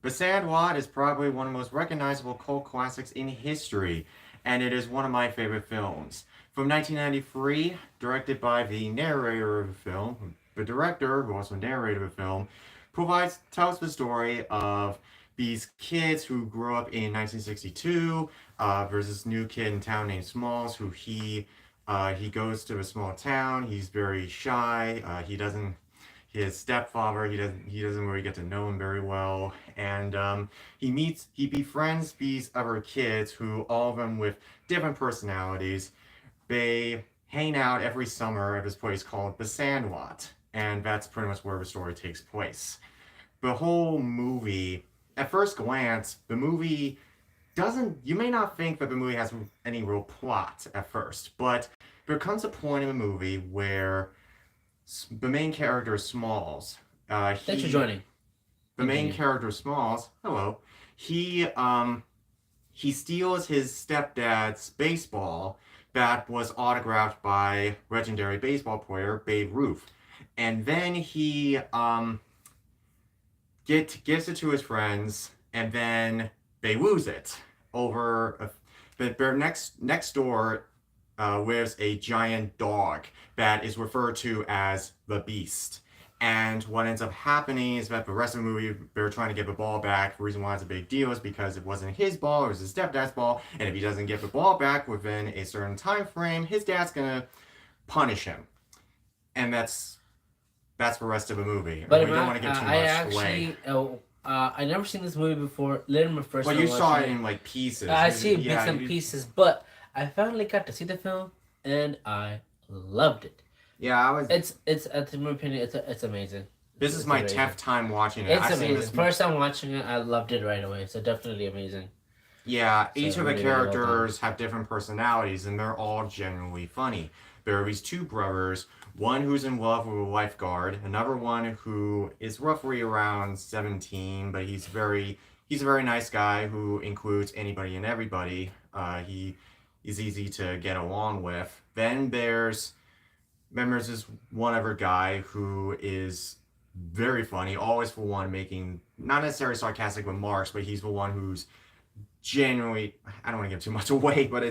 The Sandlot is probably one of the most recognizable cult classics in history, and it is one of my favorite films. From 1993, directed by the narrator of the film, the director, who also narrated the film, tells the story of these kids who grew up in 1962 versus this new kid in town named Smalls, who he goes to a small town. He's very shy. He doesn't his stepfather. He doesn't really get to know him very well, and he befriends these other kids who all of them with different personalities. They hang out every summer at this place called the Sandlot, and that's pretty much where the story takes place. The whole movie, at first glance, the movie doesn't. You may not think that the movie has any real plot at first, but there comes a point in the movie where the main character Smalls. Thanks for joining. The main character Smalls. Hello. He he steals his stepdad's baseball that was autographed by legendary baseball player Babe Ruth, and then he gives it to his friends, and then they lose it over. But next door lives a giant dog that is referred to as the Beast. And what ends up happening is that the rest of the movie, they're trying to get the ball back. The reason why it's a big deal is because it wasn't his ball, it was his stepdad's ball. And if he doesn't get the ball back within a certain time frame, his dad's gonna punish him. And that's the rest of the movie. But we don't want to get too much away. I never seen this movie before. Literally my first Well, time you saw it watching in like pieces. I see bits and pieces, but I finally got to see the film, and I loved it. Yeah, I was. It's in my opinion, it's amazing. This is my 10th time watching it. It's amazing. First time watching it, I loved it right away. So definitely amazing. Yeah, each of the characters have different personalities, and they're all genuinely funny. There are these two brothers, one who's in love with a lifeguard, another one who is roughly around 17, but he's a very nice guy who includes anybody and everybody. He is easy to get along with. Then there's this one other guy who is very funny, always for one making not necessarily sarcastic remarks, but he's the one who's genuinely, I don't want to give too much away, but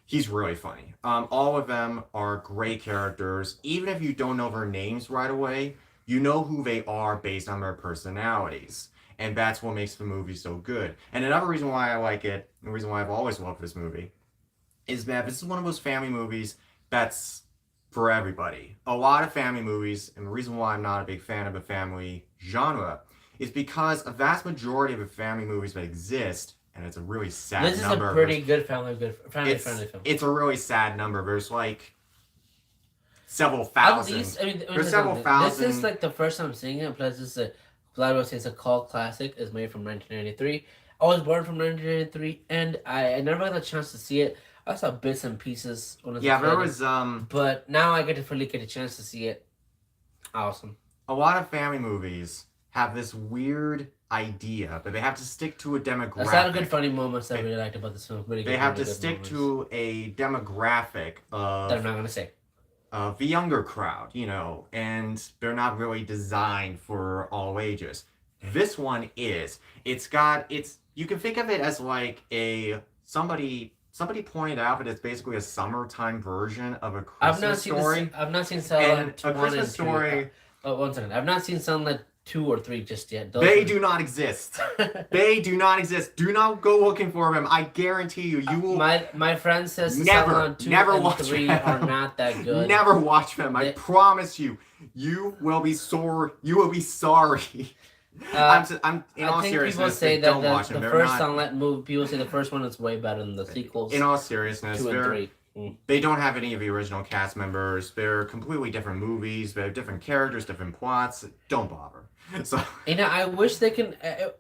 he's really funny. All of them are great characters. Even if you don't know their names right away, you know who they are based on their personalities. And that's what makes the movie so good. And another reason why I like it, the reason why I've always loved this movie, is that this is one of those family movies that's for everybody. A lot of family movies, and the reason why I'm not a big fan of the family genre, is because a vast majority of the family movies that exist, and it's a really sad number. This is a pretty good family friendly film. It's a really sad number. There's like several thousand. At least, I mean, there's several thousand. This is like the first time I'm seeing it. Plus, this is it's a cult classic. It's made from 1993. I was born from 1993, and I never got a chance to see it. I saw bits and pieces when I was there was but now I get a chance to see it. Awesome. A lot of family movies have this weird idea, but they have to stick to a demographic. There's a lot of good funny moments that I really liked about this film. Really they have to stick to a demographic of that I'm not gonna say. Of the younger crowd, and they're not really designed for all ages. This one is. You can think of it as like Somebody pointed out that it's basically a summertime version of a Christmas story. I've not seen Sandlot 1 a Christmas and 2. story. One second. I've not seen Sandlot 2 or 3 just yet. They do not exist. They do not exist. Do not go looking for them. I guarantee you, you will. My friend says never, Sandlot 2 never and watch 3 them. are not that good. Never watch them. I promise you. You will be sore. You will be sorry. I'm in all seriousness. People say that the first Sandlot movie. People say the first one is way better than the sequels. In all seriousness, 2 and 3. They don't have any of the original cast members. They're completely different movies. They have different characters, different plots. Don't bother. So I wish they can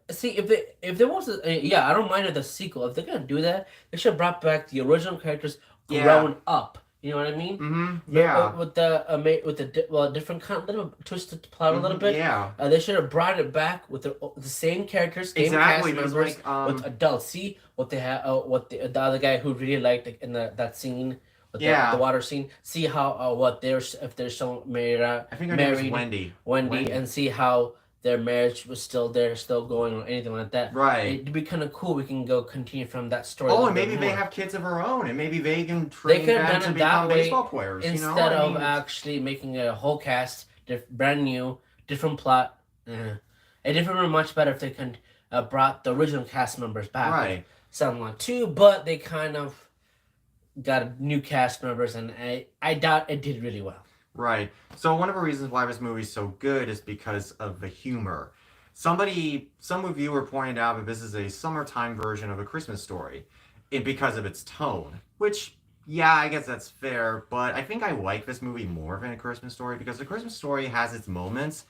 see if there was I don't mind the sequel. If they're gonna do that, they should have brought back the original characters growing up. You know what I mean? Mm-hmm. Yeah. With the different kind of little twisted plot a little bit. Yeah. They should have brought it back with the same characters, same cast members, with adults. See what they have. What the other guy who really liked in that scene. With the water scene. See how if they're so married. I think her name is Wendy. Wendy, and see how their marriage was still there, still going, or anything like that. Right. It'd be kind of cool. We can go continue from that story. Oh, and maybe they have kids of their own, and maybe they can They train could have them done to it that become way baseball players. instead I of mean, actually making a whole cast, brand new, different plot. It would have been much better if they could brought the original cast members back. right. Sandlot too, but they kind of got new cast members, and I doubt it did really well. Right. So one of the reasons why this movie's so good is because of the humor. Some reviewer pointed out that this is a summertime version of A Christmas Story, because of its tone. Which, yeah, I guess that's fair. But I think I like this movie more than A Christmas Story because A Christmas Story has its moments.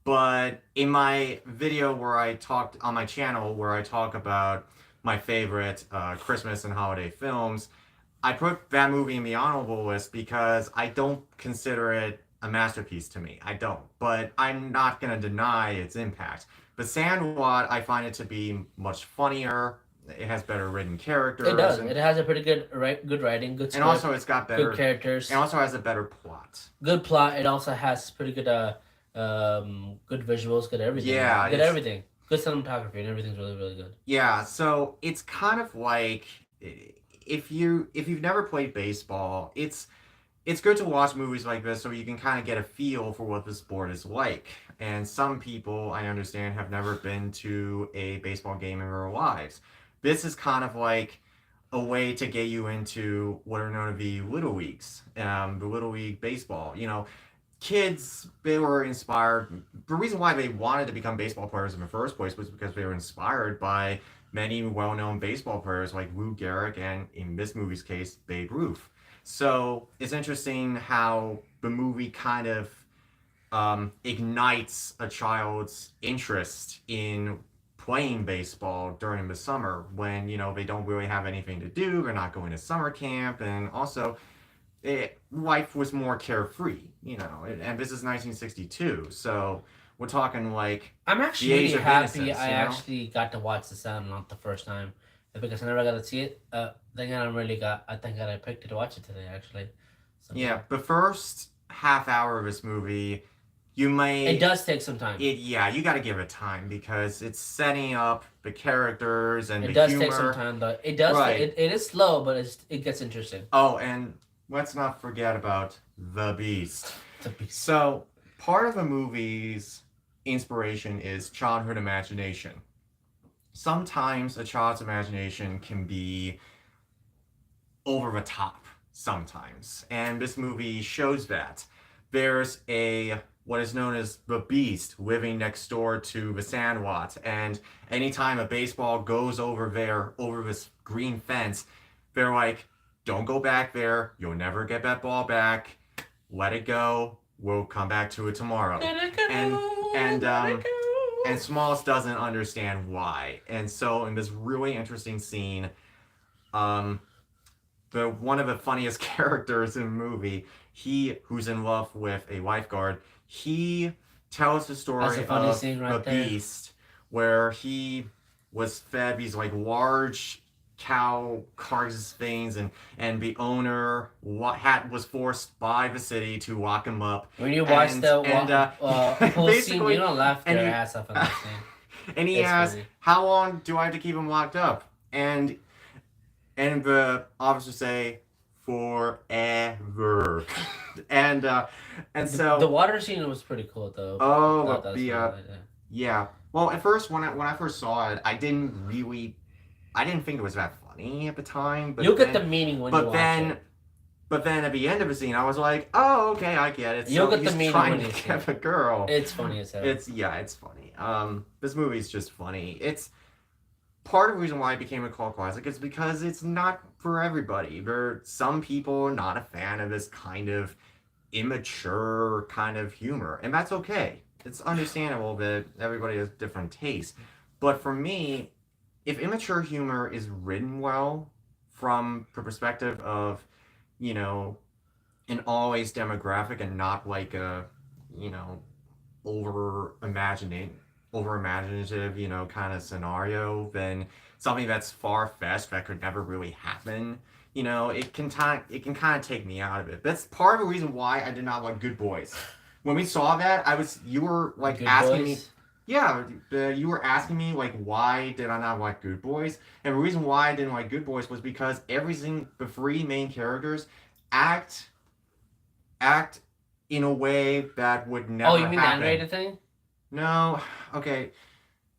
But in my video where I talked on my channel, where I talk about my favorite Christmas and holiday films, I put that movie in the honorable list because I don't consider it a masterpiece to me. I don't. But I'm not going to deny its impact. But Sandlot, I find it to be much funnier. It has better written characters. It does. It has a pretty good writing, good script, and also it's got better good characters. And also has a better plot. Good plot. It also has pretty good good visuals, good everything. Yeah, good everything. Good cinematography, and everything's really, really good. Yeah, so it's kind of like if you've never played baseball, it's good to watch movies like this so you can kind of get a feel for what the sport is like. And some people, I understand, have never been to a baseball game in their lives. This is kind of like a way to get you into what are known to be little leagues, the little league baseball. Kids, they were inspired. The reason why they wanted to become baseball players in the first place was because they were inspired by many well-known baseball players like Lou Gehrig and, in this movie's case, Babe Ruth. So it's interesting how the movie kind of ignites a child's interest in playing baseball during the summer when, they don't really have anything to do. They're not going to summer camp. And also, life was more carefree, and this is 1962. So we're talking like I'm actually the age really of happy innocence, I actually got to watch The Sandlot the first time because I never got to see it. I think I picked it to watch it today actually. So, Yeah, the first half hour of this movie, it does take some time. You got to give it time because it's setting up the characters and it the does humor. take some time though. It does. Right. It is slow, but it gets interesting. Oh, and let's not forget about the Beast. So part of the movie's inspiration is childhood imagination. Sometimes a child's imagination can be over the top sometimes, and this movie shows that. There's what is known as the Beast living next door to the Sandlot, and anytime a baseball goes over this green fence, they're like, don't go back there, you'll never get that ball back, let it go, we'll come back to it tomorrow. Let it go, and Smalls doesn't understand why. And so in this really interesting scene, one of the funniest characters in the movie, who's in love with a lifeguard, he tells the story of the Beast, where he was fed these like large cow carcass things, and the owner was forced by the city to lock him up. When you watch the whole scene, you don't laugh your ass off on that scene. And he asks, how long do I have to keep him locked up? And the officers say, forever. and so the water scene was pretty cool though. Oh, yeah. Well, at first when I first saw it, I didn't think it was that funny at the time. But you'll get the meaning when you watch it. But then at the end of the scene, I was like, oh, okay, I get it. You'll get the meaning when you get a girl. It's funny as hell. It's funny. This movie's just funny. It's part of the reason why it became a cult classic is because it's not for everybody. There are some people not a fan of this kind of immature kind of humor, and that's okay. It's understandable that everybody has different tastes. But for me, if immature humor is written well from the perspective of, an always demographic and not like a, over imaginative, kind of scenario, then something that's far-fetched that could never really happen, it can kind of take me out of it. That's part of the reason why I did not like Good Boys. When we saw that, you were like Good asking Boys? Yeah, you were asking me like why did I not like Good Boys, and the reason why I didn't like Good Boys was because the three main characters act act in a way that would Oh, you never mean the happen. animated thing? No, okay,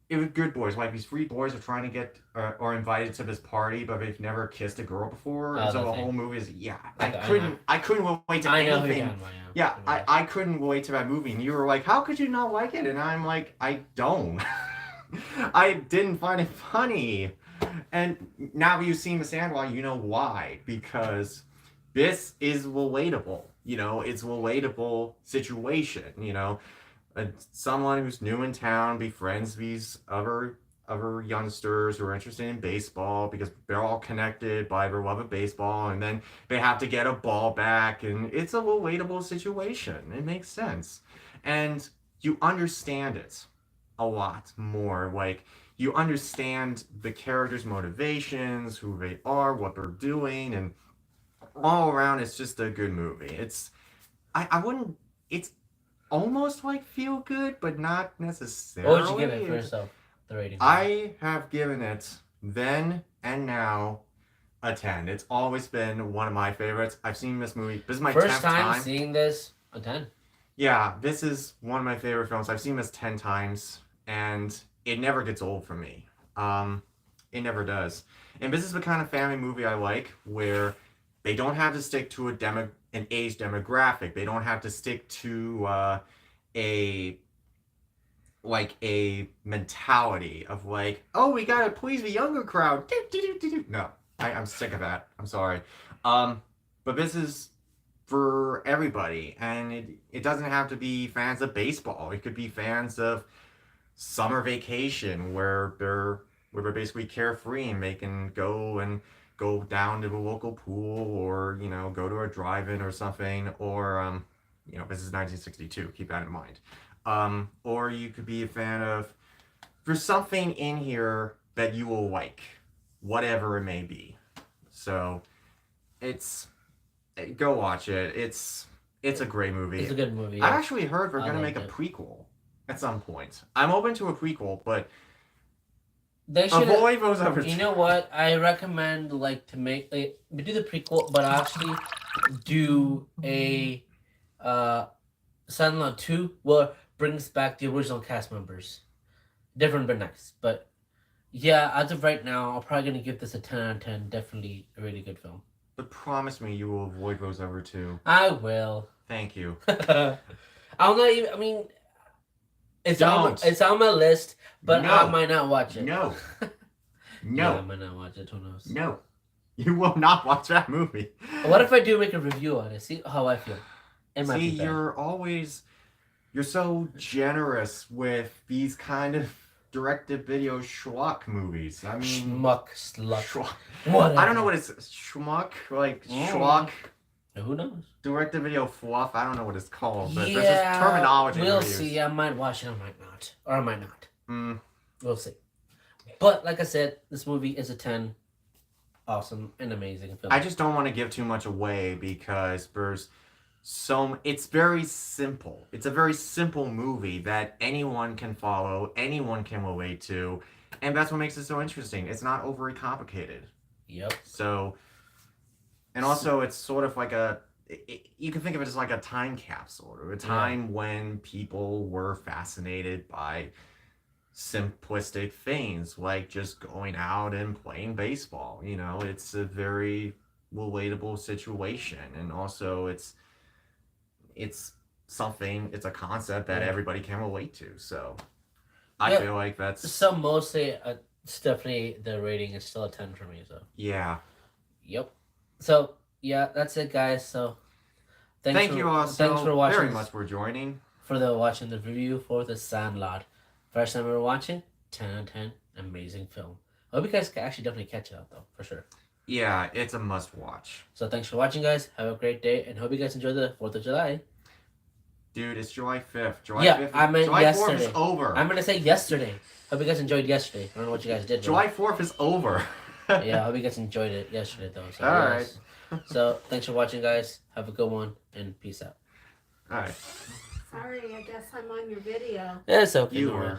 it was Good Boys. Like these three boys are trying to get or invited to this party, but they've never kissed a girl before, and Oh, so that the thing. whole movie is Okay, I know. I couldn't relate to I know who you're anything. talking about. Yeah, Yeah. I couldn't relate to that movie, and you were like, "How could you not like it?" And I'm like, "I don't. I didn't find it funny." And now you've seen the Sandlot, you know why? Because this is relatable. You know, it's a relatable situation. You know, someone who's new in town befriends these other youngsters who are interested in baseball because they're all connected by their love of baseball, and then they have to get a ball back, and it's a relatable situation. It makes sense, and you understand it a lot more. Like you understand the characters' motivations, who they are, what they're doing, and all around, it's just a good movie. I wouldn't. It's almost like feel good, but not necessarily. What would you give it for yourself? The rating. I have given it then and now a 10. It's always been one of my favorites. I've seen this movie. This is my first 10th time seeing this. A 10. Yeah, this is one of my favorite films. I've seen this 10 times, and it never gets old for me. It never does. And this is the kind of family movie I like, where they don't have to stick to an age demographic. They don't have to stick to a a mentality of like, oh, we gotta please the younger crowd. No, I'm sick of that. I'm sorry. But this is for everybody, and it doesn't have to be fans of baseball. It could be fans of summer vacation where they're basically carefree and they can go down to the local pool, or go to a drive-in or something, or this is 1962, keep that in mind. Or you could be a fan of, there's something in here that you will like, whatever it may be. So it's go watch it. It's a great movie. It's a good movie. I Yeah. actually heard they're gonna make a prequel at some point. I'm open to a prequel, but They should avoid those other. You know what? I recommend to make we do the prequel, but actually do a Sandlot 2 where brings back the original cast members. Different but nice. But yeah, as of right now, I'm probably gonna give this a 10 out of 10. Definitely a really good film. But promise me you will avoid those other two. I will. Thank you. I'm not even. I mean, it's Don't. on my list, but No. I might not watch it. No. Yeah, I No. might not watch it. Who knows? No. You will not watch that movie. What if I do make a review on it? See how I feel. It might See, be bad. you're so generous with these kind of direct-to-video schlock movies. I mean, Schmuck, slut. schlock. Whatever. I don't know what it's schmuck, like schlock, Who knows? direct-to-video fluff. I don't know what it's called, but Yeah, there's this terminology. we'll they use. see. I might watch it. I might not. Or I might not. Mm, We'll see. But like I said, this movie is a 10. Awesome and amazing film. I just don't want to give too much away because it's very simple. It's a very simple movie that anyone can follow, anyone can relate to, and that's what makes it so interesting. It's not overly complicated. Yep. So, and also it's sort of like you can think of it as like a time capsule, or a time when people were fascinated by simplistic things like just going out and playing baseball. It's a very relatable situation, and also it's a concept that everybody can relate to. So I feel like that's So mostly, it's definitely the rating is still a 10 for me. So yeah. Yep. So yeah, that's it, guys. So Thank you all thanks for watching. very much for joining. Watching the review for The Sandlot. First time ever watching, 10 out of 10, amazing film. I hope you guys can actually definitely catch it out though, for sure. Yeah, it's a must watch. So thanks for watching, guys. Have a great day, and hope you guys enjoy the 4th of July. Dude, it's July 5th. July July yesterday. 4th is over. I'm gonna say yesterday. Hope you guys enjoyed yesterday. I don't know what you guys did. July 4th is over. Yeah, I hope you guys enjoyed it yesterday though. So, all right. So thanks for watching, guys. Have a good one, and peace out. All right. Sorry, I guess I'm on your video. Yeah, it's okay. You no were. worries.